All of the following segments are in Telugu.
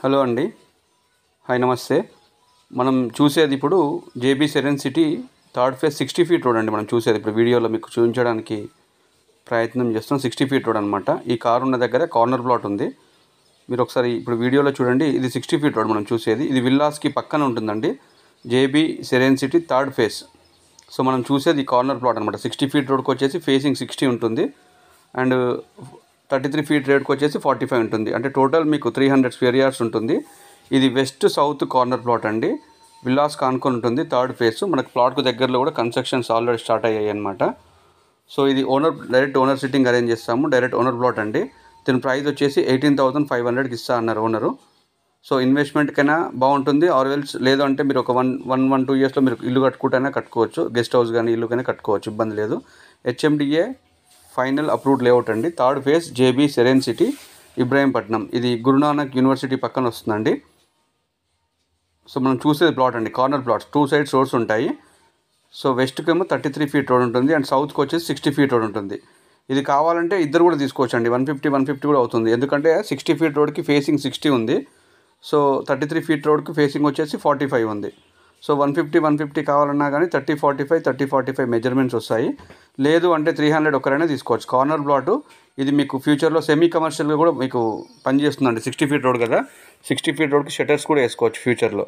హలో అండి. హాయ్, నమస్తే. మనం చూసేది ఇప్పుడు JB serene city third phase 60 feet road అండి. మనం చూసేది ఇప్పుడు వీడియోలో మీకు చూపించడానికి ప్రయత్నం చేస్తున్నాం. 60 ఫీట్ రోడ్ అనమాట. ఈ కారు ఉన్న దగ్గర కార్నర్ ప్లాట్ ఉంది. మీరు ఒకసారి ఇప్పుడు వీడియోలో చూడండి. ఇది 60 ఫీట్ రోడ్ మనం చూసేది. ఇది విల్లాస్కి పక్కన ఉంటుందండి. JB serene city third phase. So మనం చూసేది ఈ కార్నర్ ప్లాట్ అనమాట. 60 ఫీట్ రోడ్కి వచ్చేసి ఫేసింగ్ 60 ఉంటుంది అండ్ 33 ఫీట్ రోడ్కి వచ్చేసి 45 ఉంటుంది. అంటే టోటల్ మీకు 300 స్క్వేర్ యార్డ్స్ ఉంటుంది. ఇది వెస్ట్ సౌత్ కార్నర్ ప్లాట్ అండి. విల్లాస్ కానుకొని ఉంటుంది. Third phase. మనకు ప్లాట్కు దగ్గరలో కూడా కన్స్ట్రక్షన్స్ ఆల్రెడీ స్టార్ట్ అయ్యాయి అనమాట. సో ఇది డైరెక్ట్ ఓనర్ సిట్టింగ్ అరేంజ్ చేస్తాము. డైరెక్ట్ ఓనర్ ప్లాట్ అండి. దీని ప్రైస్ వచ్చేసి 18,500కి ఇస్తా అన్నారు ఓనరు. సో ఇన్వెస్ట్మెంట్కైనా బాగుంటుంది. ఆర్వెల్స్ లేదంటే మీరు ఒక 1-2 ఇయర్స్లో మీరు ఇల్లు కట్టుకుంటైనా కట్టుకోవచ్చు. గెస్ట్ హౌస్ కానీ ఇల్లు కానీ కట్టుకోవచ్చు, ఇబ్బంది లేదు. హెచ్ఎండిఏ ఫైనల్ అప్రూవ్డ్ లేఅవుట్ అండి. Third phase JB serene city, Ibrahimpatnam. ఇది గురునానక్ యూనివర్సిటీ పక్కన వస్తుందండి. సో మనం చూసేది ప్లాట్ అండి. కార్నర్ ప్లాట్స్ 2 సైడ్స్ రోడ్స్ ఉంటాయి. సో వెస్ట్కి ఏమో 33 ఫీట్ రోడ్ ఉంటుంది అండ్ సౌత్కి వచ్చేసి 60 ఫీట్ రోడ్ ఉంటుంది. ఇది కావాలంటే ఇద్దరు కూడా తీసుకోవచ్చు అండి. 150 కూడా అవుతుంది. ఎందుకంటే 60 ఫీట్ రోడ్కి ఫేసింగ్ 60 ఉంది. సో 33 ఫీట్ రోడ్కి ఫేసింగ్ వచ్చేసి 45 ఉంది. సో 150 కావాలన్నా కానీ 30-45 మెజర్మెంట్స్ వస్తాయి. లేదు అంటే 300 ఒకరైనా తీసుకోవచ్చు. కార్నర్ ప్లాటు ఇది మీకు ఫ్యూచర్లో సెమీ కమర్షియల్గా కూడా మీకు పనిచేస్తుందండి. 60 ఫీట్ రోడ్ కదా, 60 ఫీట్ రోడ్కి షట్టర్స్ కూడా వేసుకోవచ్చు ఫ్యూచర్లో.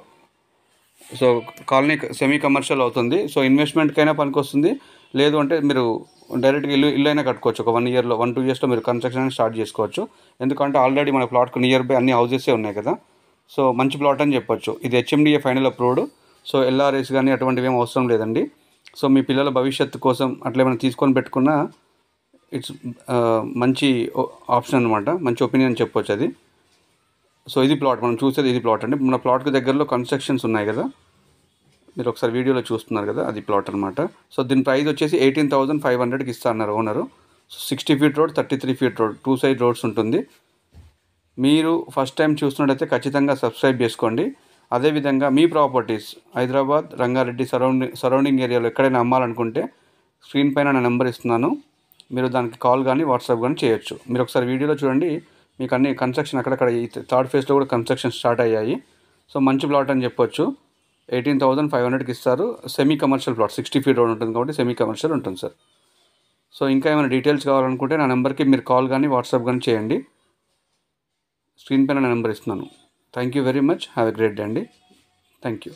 సో కాలనీ సెమీ కమర్షియల్ అవుతుంది. సో ఇన్వెస్ట్మెంట్కైనా పనికి వస్తుంది. లేదు అంటే మీరు డైరెక్ట్గా ఇల్లు అయినా కట్టుకోవచ్చు. ఒక 1-2 ఇయర్స్లో మీరు కన్స్ట్రక్షన్ స్టార్ట్ చేసుకోవచ్చు. ఎందుకంటే ఆల్రెడీ మన ప్లాట్కు నియర్ బై అన్ని హౌసెసే ఉన్నాయి కదా. సో మంచి ప్లాట్ అని చెప్పొచ్చు. ఇది HMDA final approved. So LRS కానీ అటువంటివి ఏం అవసరం లేదండి. సో మీ పిల్లల భవిష్యత్తు కోసం అట్లా ఏమైనా తీసుకొని పెట్టుకున్నా ఇట్స్ మంచి ఆప్షన్ అనమాట. మంచి ఒపీనియన్ చెప్పొచ్చు అది. సో ఇది ప్లాట్, మనం చూసేది ఇది ప్లాట్ అండి. మన ప్లాట్కి దగ్గరలో కన్స్ట్రక్షన్స్ ఉన్నాయి కదా, మీరు ఒకసారి వీడియోలో చూస్తున్నారు కదా, అది ప్లాట్ అనమాట. సో దీని ప్రైస్ వచ్చేసి 18,500కి ఇస్తా అన్నారు owner. So 60 feet road, 33 feet road, 2 side roads ఉంటుంది. మీరు ఫస్ట్ టైం చూస్తున్నట్టయితే ఖచ్చితంగా సబ్స్క్రైబ్ చేసుకోండి. అదేవిధంగా మీ ప్రాపర్టీస్ హైదరాబాద్, రంగారెడ్డి సరౌండింగ్ ఏరియాలో ఎక్కడైనా అమ్మాలనుకుంటే స్క్రీన్ పైన నా నెంబర్ ఇస్తున్నాను. మీరు దానికి కాల్ కానీ వాట్సాప్ కానీ చేయొచ్చు. మీరు ఒకసారి వీడియోలో చూడండి. మీకు అన్ని కన్స్ట్రక్షన్ అక్కడక్కడ ఈ థర్డ్ ఫేజ్లో కూడా కన్స్ట్రక్షన్ స్టార్ట్ అయ్యాయి. సో మంచి ప్లాట్ అని చెప్పొచ్చు. 18,500కి ఇస్తారు. Semi commercial plot, 60 feet road ఉంటుంది కాబట్టి సెమీ కమర్షియల్ ఉంటుంది సార్. సో ఇంకా ఏమైనా డీటెయిల్స్ కావాలనుకుంటే నా నెంబర్కి మీరు కాల్ కానీ వాట్సాప్ కానీ చేయండి. స్క్రీన్ పైన నా నెంబర్ ఇస్తున్నాను. Thank you very much. Have a great day అండి. Thank you.